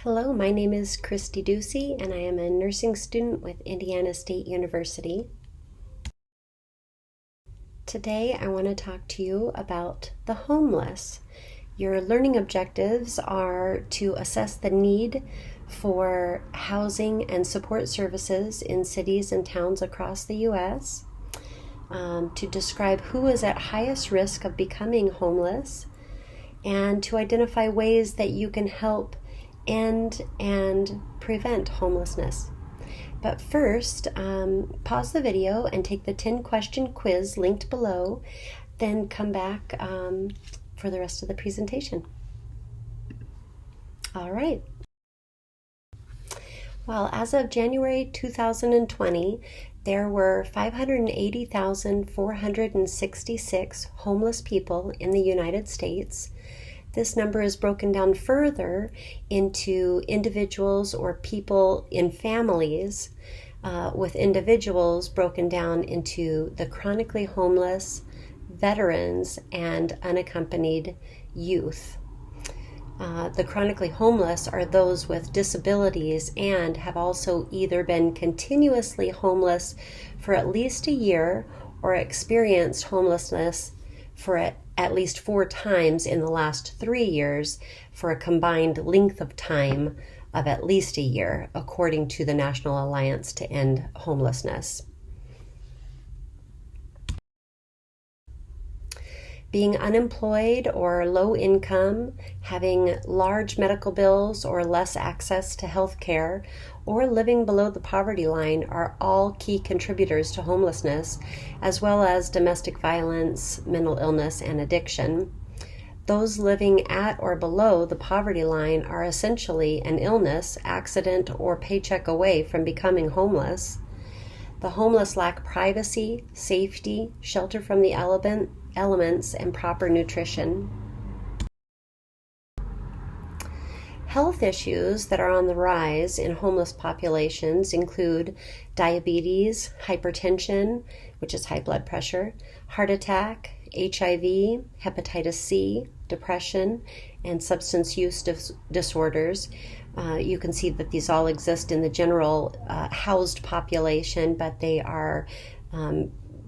Hello, my name is Christy Ducey, and I am a nursing student with Indiana State University. Today, I want to talk to you about the homeless. Your learning objectives are to assess the need for housing and support services in cities and towns across the U.S., to describe who is at highest risk of becoming homeless, and to identify ways that you can help end and prevent homelessness. But first, pause the video and take the 10-question quiz linked below, then come back for the rest of the presentation. All right. Well, as of January 2020, there were 580,466 homeless people in the United States. This number is broken down further into individuals or people in families, with individuals broken down into the chronically homeless, veterans, and unaccompanied youth. The chronically homeless are those with disabilities and have also either been continuously homeless for at least a year or experienced homelessness for at least 4 times in the last 3 years, for a combined length of time of at least a year, according to the National Alliance to End Homelessness. Being unemployed or low income, having large medical bills or less access to health care, or living below the poverty line are all key contributors to homelessness, as well as domestic violence, mental illness, and addiction. Those living at or below the poverty line are essentially an illness, accident, or paycheck away from becoming homeless. The homeless lack privacy, safety, shelter from the elements, and proper nutrition. Health issues that are on the rise in homeless populations include diabetes, hypertension, which is high blood pressure, heart attack, HIV, hepatitis C, depression, and substance use disorders. You can see that these all exist in the general housed population, but they are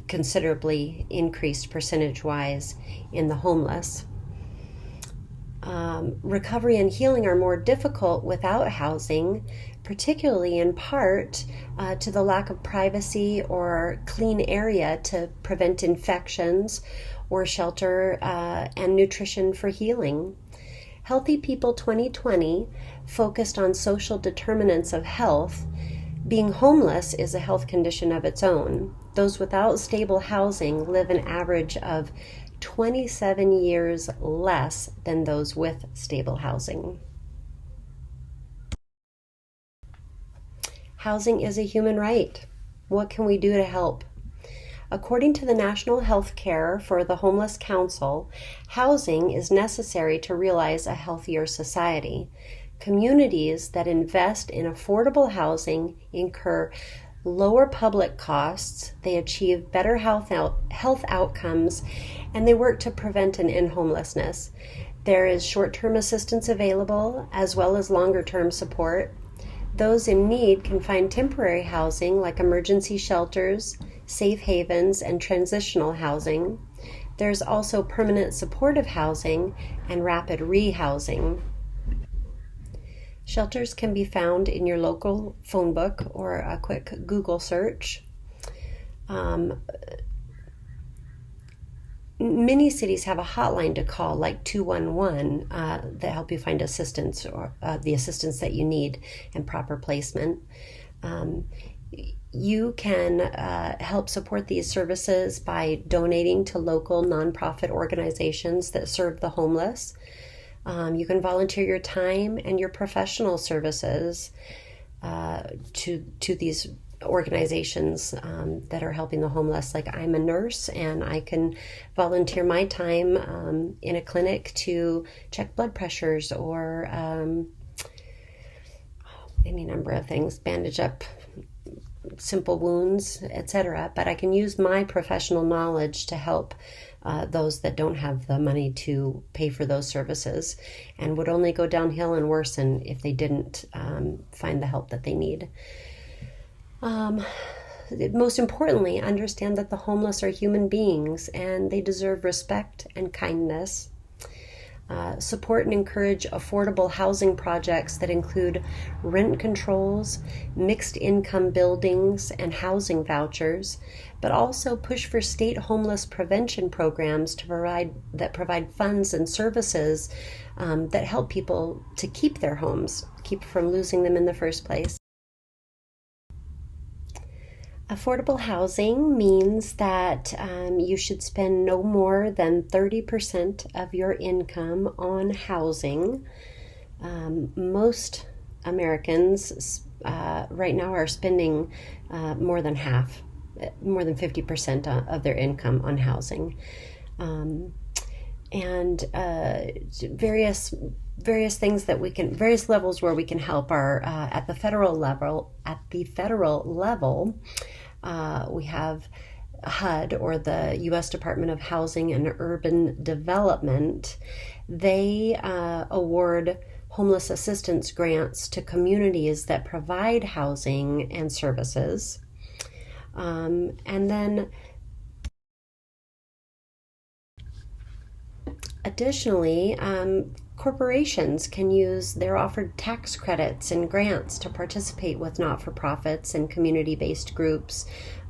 considerably increased percentage-wise in the homeless. Recovery and healing are more difficult without housing, particularly in part to the lack of privacy or clean area to prevent infections, or shelter and nutrition for healing. Healthy People 2020 focused on social determinants of health. Being homeless is a health condition of its own. Those without stable housing live an average of 27 years less than those with stable housing. Housing is a human right. What can we do to help? According to the National Health Care for the Homeless Council, housing is necessary to realize a healthier society. Communities that invest in affordable housing incur lower public costs, they achieve better health outcomes, and they work to prevent and end homelessness. There is short-term assistance available, as well as longer-term support. Those in need can find temporary housing like emergency shelters, safe havens, and transitional housing. There's also permanent supportive housing and rapid rehousing. Shelters can be found in your local phone book or a quick Google search. Many cities have a hotline to call, like 211, that help you find assistance, or the assistance that you need, and proper placement. You can help support these services by donating to local nonprofit organizations that serve the homeless. You can volunteer your time and your professional services to these organizations that are helping the homeless. Like, I'm a nurse, and I can volunteer my time in a clinic to check blood pressures or any number of things, bandage up simple wounds, etc. But I can use my professional knowledge to help those that don't have the money to pay for those services, and would only go downhill and worsen if they didn't find the help that they need. Most importantly, understand that the homeless are human beings and they deserve respect and kindness. Support and encourage affordable housing projects that include rent controls, mixed income buildings, and housing vouchers, but also push for state homeless prevention programs that provide funds and services that help people to keep their homes, keep from losing them in the first place. Affordable housing means that you should spend no more than 30% of your income on housing. Most Americans right now are spending more than 50% of their income on housing. And various things that we can, various levels where we can help are at the federal level. We have HUD, or the U.S. Department of Housing and Urban Development. They award homeless assistance grants to communities that provide housing and services. And then additionally, corporations they're offered tax credits and grants to participate with not-for-profits and community-based groups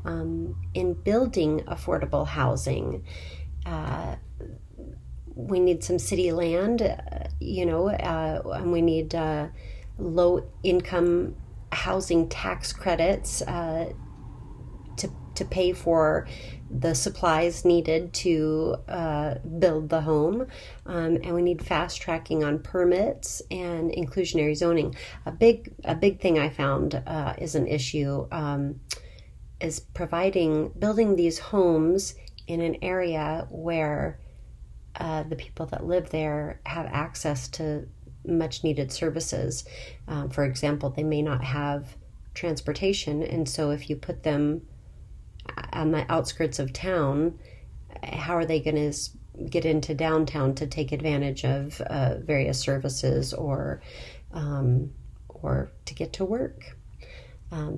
in building affordable housing. We need some city land, and we need low-income housing tax credits to pay for the supplies needed to build the home, and we need fast tracking on permits and inclusionary zoning. A big thing I found is an issue is building these homes in an area where the people that live there have access to much needed services. For example, they may not have transportation, and so if you put them on the outskirts of town, how are they going to get into downtown to take advantage of various services or to get to work?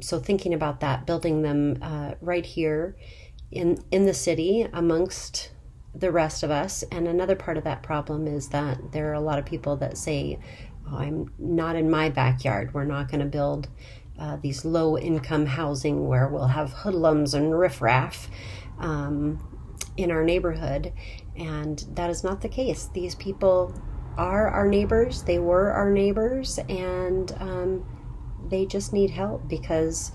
So thinking about that, building them right here in the city amongst the rest of us. And another part of that problem is that there are a lot of people that say, I'm not in my backyard. We're not going to build these low-income housing where we'll have hoodlums and riffraff in our neighborhood. And that is not the case. These people are our neighbors. They were our neighbors, and they just need help because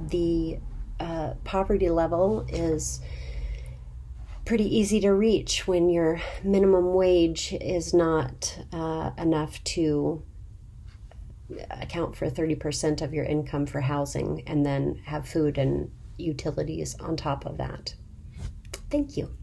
the poverty level is pretty easy to reach when your minimum wage is not enough to account for 30% of your income for housing, and then have food and utilities on top of that. Thank you.